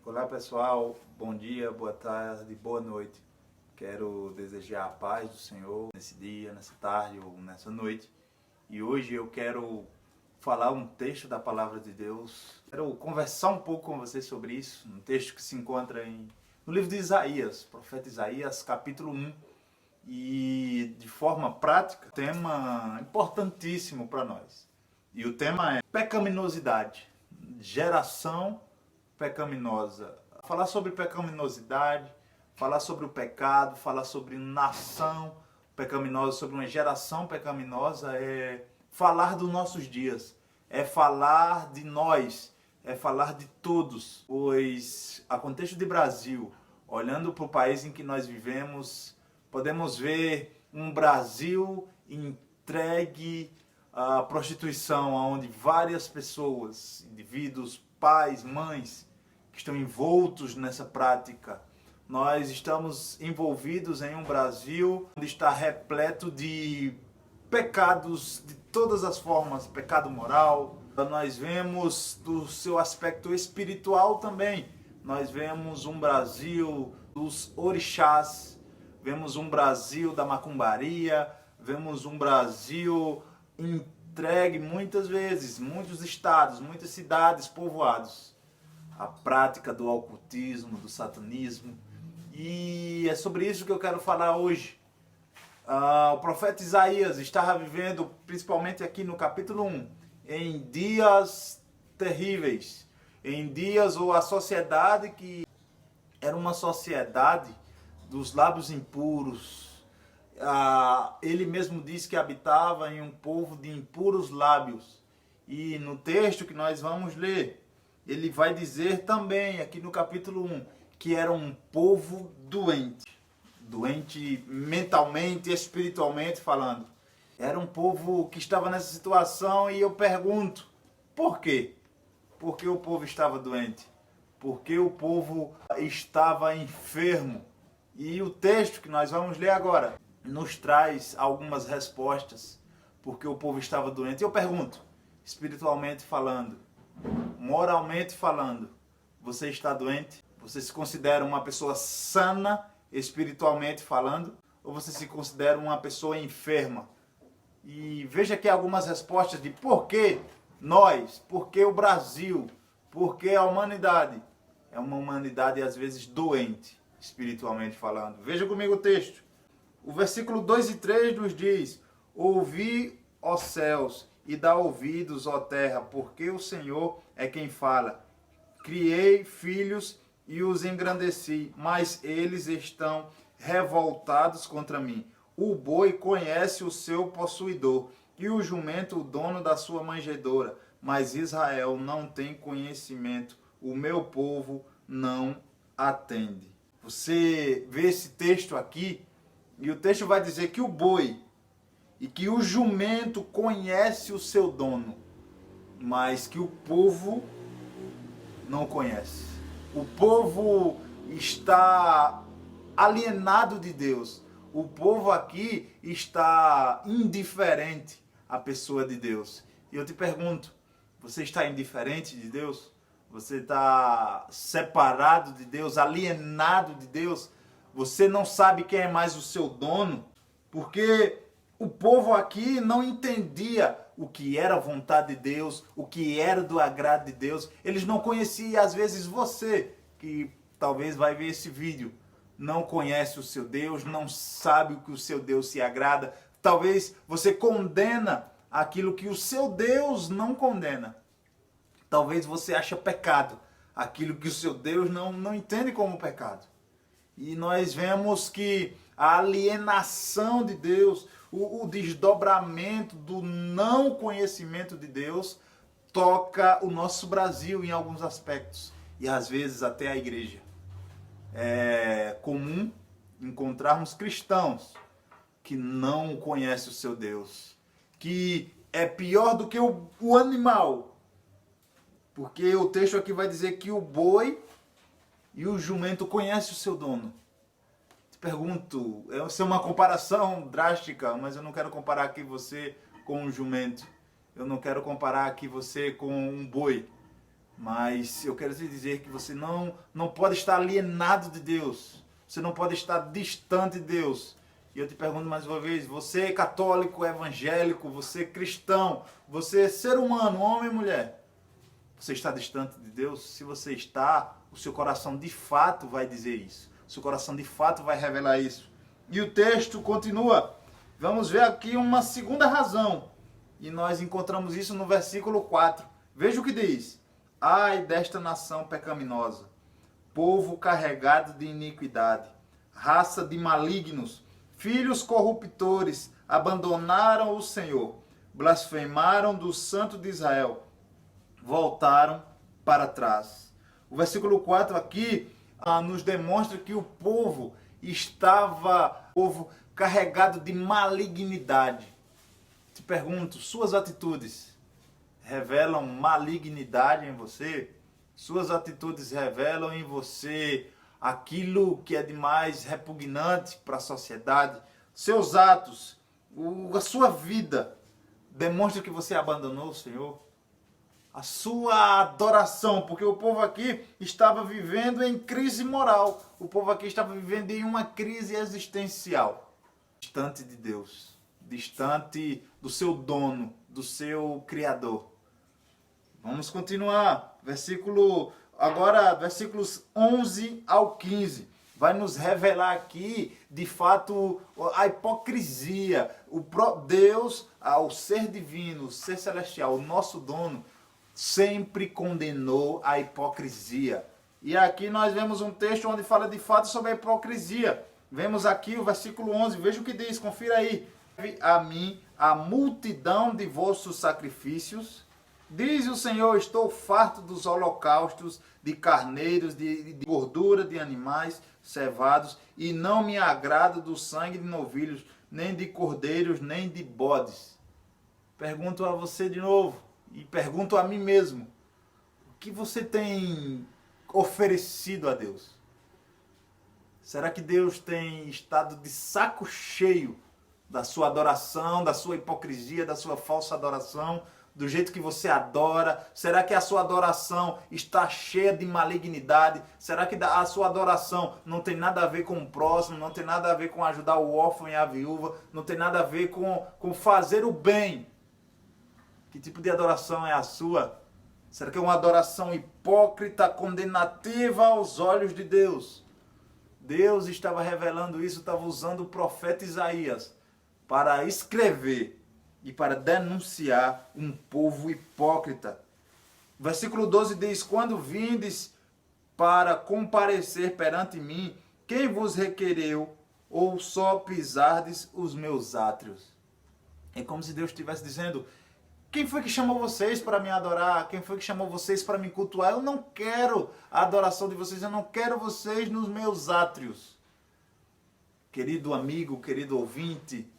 Olá pessoal, bom dia, boa tarde, boa noite. Quero desejar a paz do Senhor nesse dia, nessa tarde ou nessa noite. E hoje eu quero falar um texto da Palavra de Deus. Quero conversar um pouco com vocês sobre isso. Um texto que se encontra no livro de Isaías, profeta Isaías, capítulo 1. E de forma prática, tema importantíssimo para nós. E o tema é pecaminosidade, geração pecaminosa. Falar sobre pecaminosidade, falar sobre o pecado, falar sobre nação pecaminosa, sobre uma geração pecaminosa é falar dos nossos dias, é falar de nós, é falar de todos. Pois, a contexto de Brasil, olhando para o país em que nós vivemos, podemos ver um Brasil entregue à prostituição, onde várias pessoas, indivíduos, pais, mães, que estão envoltos nessa prática. Nós estamos envolvidos em um Brasil onde está repleto de pecados de todas as formas, pecado moral. Nós vemos do seu aspecto espiritual também. Nós vemos um Brasil dos orixás, vemos um Brasil da macumbaria, vemos um Brasil entregue muitas vezes, muitos estados, muitas cidades, povoados, a prática do ocultismo, do satanismo. E é sobre isso que eu quero falar hoje. O profeta Isaías estava vivendo, principalmente aqui no capítulo 1, em dias terríveis, em dias ou a sociedade que era uma sociedade dos lábios impuros. Ele mesmo disse que habitava em um povo de impuros lábios. E no texto que nós vamos ler, ele vai dizer também, aqui no capítulo 1, que era um povo doente. Doente mentalmente, espiritualmente falando. Era um povo que estava nessa situação e eu pergunto, por quê? Por que o povo estava doente? Por que o povo estava enfermo? E o texto que nós vamos ler agora nos traz algumas respostas porque o povo estava doente. E eu pergunto, espiritualmente falando, moralmente falando, você está doente? Você se considera uma pessoa sana, espiritualmente falando? Ou você se considera uma pessoa enferma? E veja aqui algumas respostas de por que nós, por que o Brasil, por que a humanidade é uma humanidade às vezes doente, espiritualmente falando. Veja comigo o texto. O versículo 2 e 3 nos diz: ouvi, ó céus, e dá ouvidos, ó terra, porque o Senhor é quem fala. Criei filhos e os engrandeci, mas eles estão revoltados contra mim. O boi conhece o seu possuidor, e o jumento o dono da sua manjedoura, mas Israel não tem conhecimento, o meu povo não atende. Você vê esse texto aqui, e o texto vai dizer que o boi e que o jumento conhece o seu dono, mas que o povo não conhece. O povo está alienado de Deus. O povo aqui está indiferente à pessoa de Deus. E eu te pergunto, você está indiferente de Deus? Você está separado de Deus, alienado de Deus? Você não sabe quem é mais o seu dono? Porque o povo aqui não entendia o que era a vontade de Deus, o que era do agrado de Deus. Eles não conheciam, às vezes você, que talvez vai ver esse vídeo, não conhece o seu Deus, não sabe o que o seu Deus se agrada. Talvez você condena aquilo que o seu Deus não condena. Talvez você ache pecado aquilo que o seu Deus não entende como pecado. E nós vemos que a alienação de Deus, o desdobramento do não conhecimento de Deus toca o nosso Brasil em alguns aspectos. E às vezes até a igreja. É comum encontrarmos cristãos que não conhecem o seu Deus, que é pior do que o animal. Porque o texto aqui vai dizer que o boi e o jumento conhecem o seu dono. Te pergunto, essa é uma comparação drástica, mas eu não quero comparar aqui você com um jumento. Eu não quero comparar aqui você com um boi. Mas eu quero te dizer que você não pode estar alienado de Deus. Você não pode estar distante de Deus. E eu te pergunto mais uma vez, você é católico, evangélico, você é cristão, você é ser humano, homem e mulher. Você está distante de Deus? Se você está, o seu coração de fato vai dizer isso. O seu coração de fato vai revelar isso. E o texto continua. Vamos ver aqui uma segunda razão. E nós encontramos isso no versículo 4. Veja o que diz. Ai desta nação pecaminosa, povo carregado de iniquidade, raça de malignos, filhos corruptores, abandonaram o Senhor, blasfemaram do Santo de Israel, voltaram para trás. O versículo 4 aqui nos demonstra que o povo carregado de malignidade. Te pergunto, suas atitudes revelam malignidade em você? Suas atitudes revelam em você aquilo que é de mais repugnante para a sociedade? Seus atos, a sua vida demonstra que você abandonou o Senhor? A sua adoração, porque o povo aqui estava vivendo em crise moral. O povo aqui estava vivendo em uma crise existencial. Distante de Deus, distante do seu dono, do seu Criador. Vamos continuar. Versículos 11 ao 15. Vai nos revelar aqui, de fato, a hipocrisia. Deus, ao ser divino, o ser celestial, o nosso dono, sempre condenou a hipocrisia. E aqui nós vemos um texto onde fala de fato sobre a hipocrisia. Vemos aqui o versículo 11. Veja o que diz, confira aí. A mim a multidão de vossos sacrifícios. Diz o Senhor, estou farto dos holocaustos, de carneiros, de gordura de animais cevados, e não me agrado do sangue de novilhos, nem de cordeiros, nem de bodes. Pergunto a você de novo, e pergunto a mim mesmo, o que você tem oferecido a Deus? Será que Deus tem estado de saco cheio da sua adoração, da sua hipocrisia, da sua falsa adoração, do jeito que você adora? Será que a sua adoração está cheia de malignidade? Será que a sua adoração não tem nada a ver com o próximo, não tem nada a ver com ajudar o órfão e a viúva, não tem nada a ver com fazer o bem? Que tipo de adoração é a sua? Será que é uma adoração hipócrita, condenativa aos olhos de Deus? Deus estava revelando isso, estava usando o profeta Isaías para escrever e para denunciar um povo hipócrita. Versículo 12 diz, quando vindes para comparecer perante mim, quem vos requereu, ou só pisardes os meus átrios? É como se Deus estivesse dizendo, quem foi que chamou vocês para me adorar? Quem foi que chamou vocês para me cultuar? Eu não quero a adoração de vocês, eu não quero vocês nos meus átrios. Querido amigo, querido ouvinte,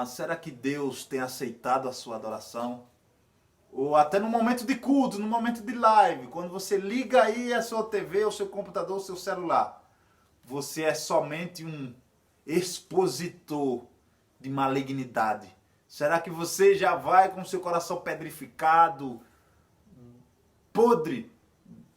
será que Deus tem aceitado a sua adoração? Ou até no momento de culto, no momento de live, quando você liga aí a sua TV, o seu computador, o seu celular, você é somente um expositor de malignidade. Será que você já vai com seu coração pedrificado, podre,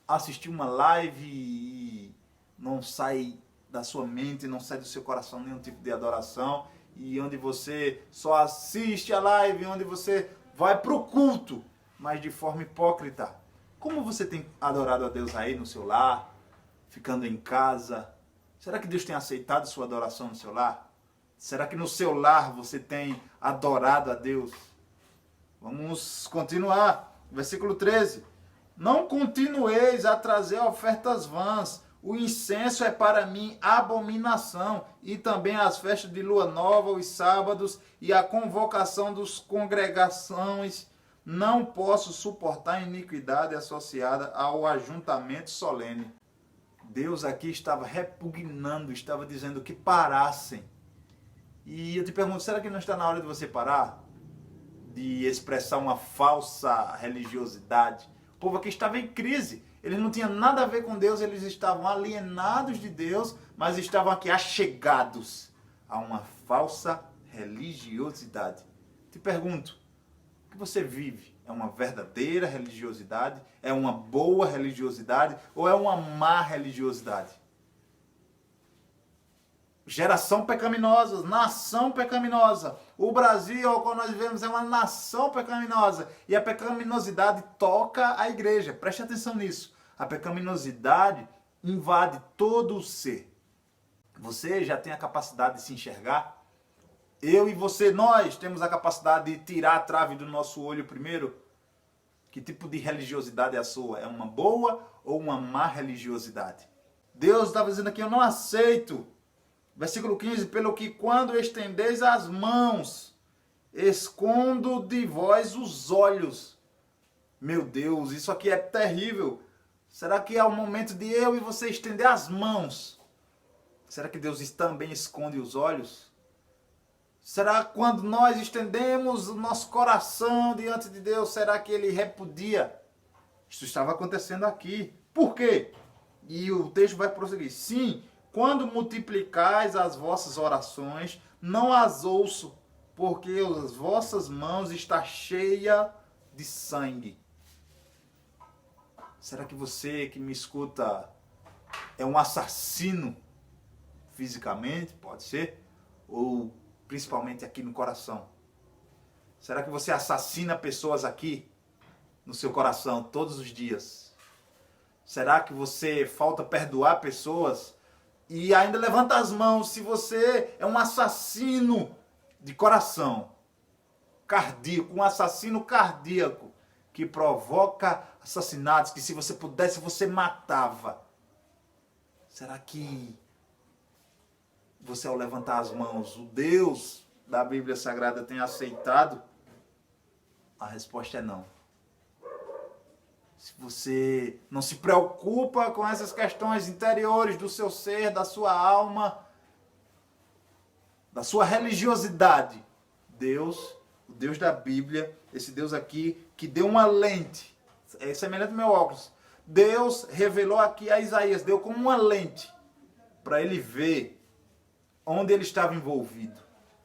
assistir uma live e não sai da sua mente, não sai do seu coração nenhum tipo de adoração, e onde você só assiste a live, onde você vai para o culto, mas de forma hipócrita? Como você tem adorado a Deus aí no seu lar, ficando em casa? Será que Deus tem aceitado sua adoração no seu lar? Será que no seu lar você tem adorado a Deus? Vamos continuar. Versículo 13. Não continueis a trazer ofertas vãs. O incenso é para mim abominação. E também as festas de lua nova, os sábados e a convocação das congregações. Não posso suportar iniquidade associada ao ajuntamento solene. Deus aqui estava repugnando, estava dizendo que parassem. E eu te pergunto, será que não está na hora de você parar? De expressar uma falsa religiosidade? O povo aqui estava em crise. Eles não tinham nada a ver com Deus, eles estavam alienados de Deus, mas estavam aqui achegados a uma falsa religiosidade. Te pergunto, o que você vive? É uma verdadeira religiosidade? É uma boa religiosidade? Ou é uma má religiosidade? Geração pecaminosa, nação pecaminosa. O Brasil, ao qual nós vivemos, é uma nação pecaminosa. E a pecaminosidade toca a igreja. Preste atenção nisso. A pecaminosidade invade todo o ser. Você já tem a capacidade de se enxergar? Eu e você, nós temos a capacidade de tirar a trave do nosso olho primeiro? Que tipo de religiosidade é a sua? É uma boa ou uma má religiosidade? Deus estava dizendo aqui, eu não aceito. Versículo 15, pelo que quando estendeis as mãos, escondo de vós os olhos. Meu Deus, isso aqui é terrível. Será que é o momento de eu e você estender as mãos? Será que Deus também esconde os olhos? Será que quando nós estendemos o nosso coração diante de Deus, será que Ele repudia? Isso estava acontecendo aqui. Por quê? E o texto vai prosseguir. Sim, quando multiplicais as vossas orações, não as ouço, porque as vossas mãos estão cheias de sangue. Será que você que me escuta é um assassino fisicamente? Pode ser. Ou principalmente aqui no coração. Será que você assassina pessoas aqui no seu coração todos os dias? Será que você falta perdoar pessoas e ainda levanta as mãos se você é um assassino de coração, cardíaco, um assassino cardíaco que provoca assassinatos, que se você pudesse você matava? Será que você, ao levantar as mãos, o Deus da Bíblia Sagrada tem aceitado? A resposta é não. Se você não se preocupa com essas questões interiores do seu ser, da sua alma, da sua religiosidade, Deus, o Deus da Bíblia, esse Deus aqui que deu uma lente, é semelhante ao meu óculos, Deus revelou aqui a Isaías, deu como uma lente para ele ver onde ele estava envolvido,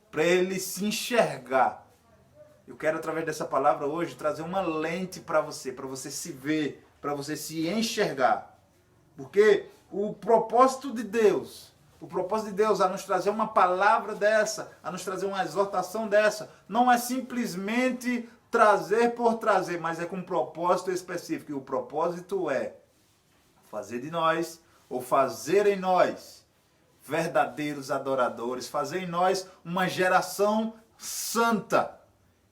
para ele se enxergar. Eu quero, através dessa palavra hoje, trazer uma lente para você se ver, para você se enxergar. Porque o propósito de Deus a nos trazer uma palavra dessa, a nos trazer uma exortação dessa, não é simplesmente trazer por trazer, mas é com um propósito específico. E o propósito é fazer de nós, ou fazer em nós, verdadeiros adoradores, fazer em nós uma geração santa.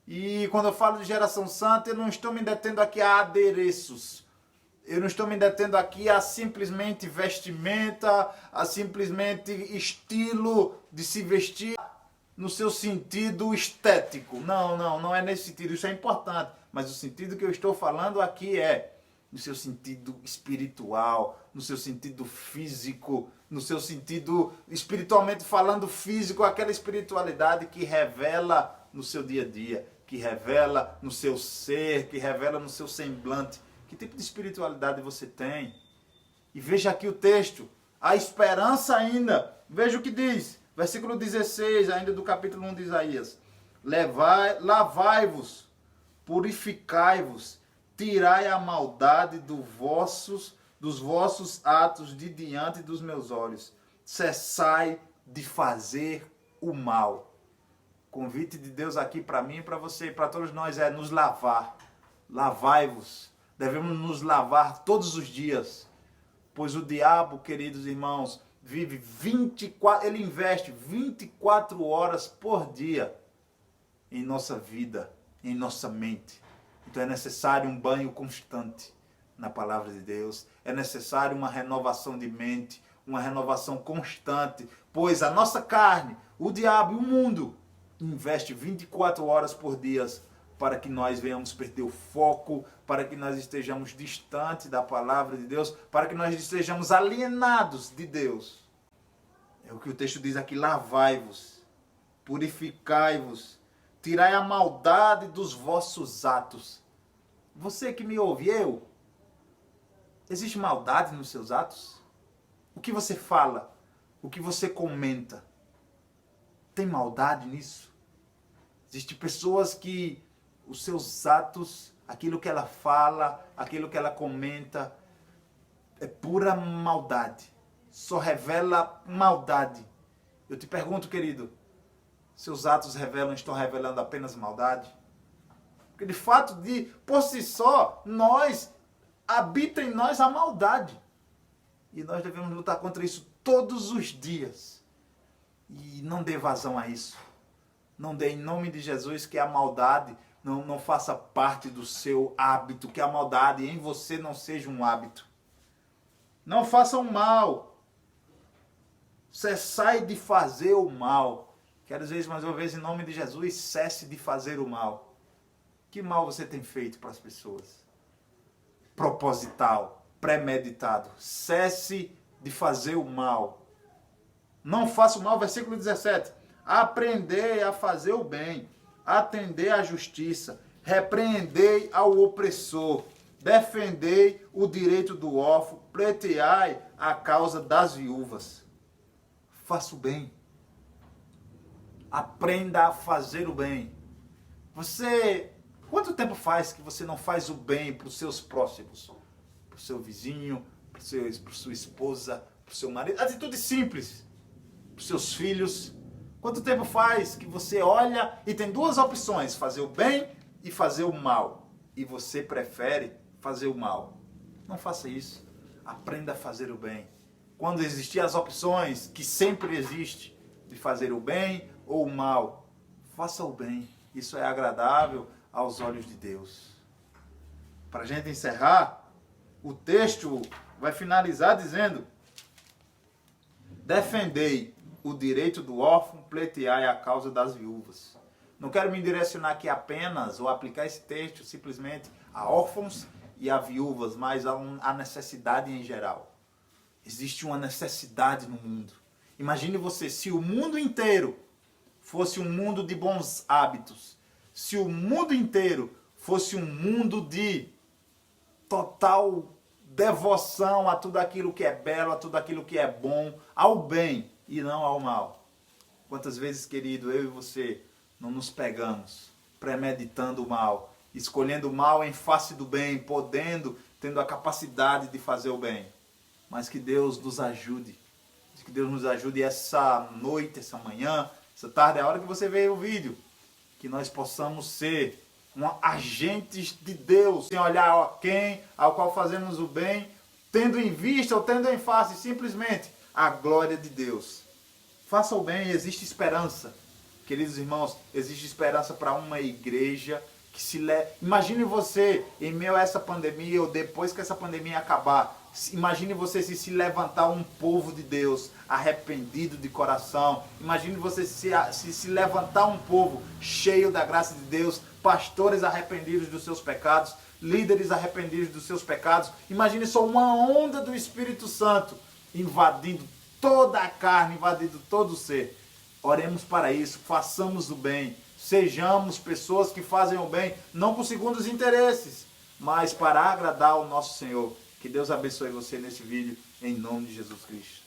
E quando eu falo de geração santa, eu não estou me detendo aqui a adereços. Eu não estou me detendo aqui a simplesmente vestimenta, a simplesmente estilo de se vestir no seu sentido estético. Não é nesse sentido. Isso é importante. Mas o sentido que eu estou falando aqui é no seu sentido espiritual, no seu sentido físico, no seu sentido, espiritualmente falando, físico, aquela espiritualidade que revela no seu dia a dia, que revela no seu ser, que revela no seu semblante. Que tipo de espiritualidade você tem? E veja aqui o texto, a esperança ainda. Veja o que diz, versículo 16, ainda do capítulo 1 de Isaías. Lavai-vos, purificai-vos, tirai a maldade dos vossos atos de diante dos meus olhos. Cessai de fazer o mal. O convite de Deus aqui para mim, para você, para todos nós é nos lavar. Lavai-vos. Devemos nos lavar todos os dias. Pois o diabo, queridos irmãos, ele investe 24 horas por dia em nossa vida, em nossa mente. Então é necessário um banho constante na palavra de Deus. É necessário uma renovação de mente, uma renovação constante. Pois a nossa carne, o diabo e o mundo investe 24 horas por dia para que nós venhamos perder o foco, para que nós estejamos distantes da palavra de Deus, para que nós estejamos alienados de Deus. É o que o texto diz aqui, lavai-vos, purificai-vos, tirai a maldade dos vossos atos. Você que me ouve, existe maldade nos seus atos? O que você fala? O que você comenta? Tem maldade nisso? Existem pessoas que os seus atos, aquilo que ela fala, aquilo que ela comenta, é pura maldade. Só revela maldade. Eu te pergunto, querido, seus atos estão revelando apenas maldade? Porque de fato, por si só, habita em nós a maldade. E nós devemos lutar contra isso todos os dias. E não dê vazão a isso. Não dê, em nome de Jesus, que a maldade não faça parte do seu hábito, que a maldade em você não seja um hábito. Não faça o mal. Cessai de fazer o mal. Quero dizer isso mais uma vez, em nome de Jesus, cesse de fazer o mal. Que mal você tem feito para as pessoas? Proposital, premeditado. Cesse de fazer o mal. Não faça o mal, versículo 17. Aprendei a fazer o bem, atendei à justiça, repreendei ao opressor, defendei o direito do órfão, pleiteai a causa das viúvas. Faça o bem. Aprenda a fazer o bem. Quanto tempo faz que você não faz o bem para os seus próximos? Para o seu vizinho, para sua esposa, para o seu marido? Atitude simples. Para os seus filhos. Quanto tempo faz que você olha e tem duas opções, fazer o bem e fazer o mal, e você prefere fazer o mal? Não faça isso. Aprenda a fazer o bem. Quando existir as opções, que sempre existe, de fazer o bem ou o mal, faça o bem. Isso é agradável aos olhos de Deus. Para a gente encerrar, o texto vai finalizar dizendo: defendei o direito do órfão, pleiteai a causa das viúvas. Não quero me direcionar aqui apenas, ou aplicar esse texto simplesmente a órfãos e a viúvas, mas a necessidade em geral. Existe uma necessidade no mundo. Imagine você, se o mundo inteiro fosse um mundo de bons hábitos, se o mundo inteiro fosse um mundo de total devoção a tudo aquilo que é belo, a tudo aquilo que é bom, ao bem e não ao mal. Quantas vezes, querido, eu e você não nos pegamos premeditando o mal, escolhendo o mal em face do bem, tendo a capacidade de fazer o bem. Mas que Deus nos ajude. Que Deus nos ajude essa noite, essa manhã, essa tarde, a hora que você vê o vídeo, que nós possamos ser agentes de Deus, sem olhar ao qual fazemos o bem, tendo em vista ou tendo em face simplesmente a glória de Deus. Faça o bem, existe esperança. Queridos irmãos, existe esperança para uma igreja que Imagine você, em meio a essa pandemia, ou depois que essa pandemia acabar, imagine você se levantar um povo de Deus, arrependido de coração. Imagine você se levantar um povo cheio da graça de Deus, pastores arrependidos dos seus pecados, líderes arrependidos dos seus pecados. Imagine só uma onda do Espírito Santo invadindo toda a carne, invadindo todo o ser. Oremos para isso, façamos o bem, sejamos pessoas que fazem o bem, não por segundos interesses, mas para agradar o nosso Senhor. Que Deus abençoe você nesse vídeo, em nome de Jesus Cristo.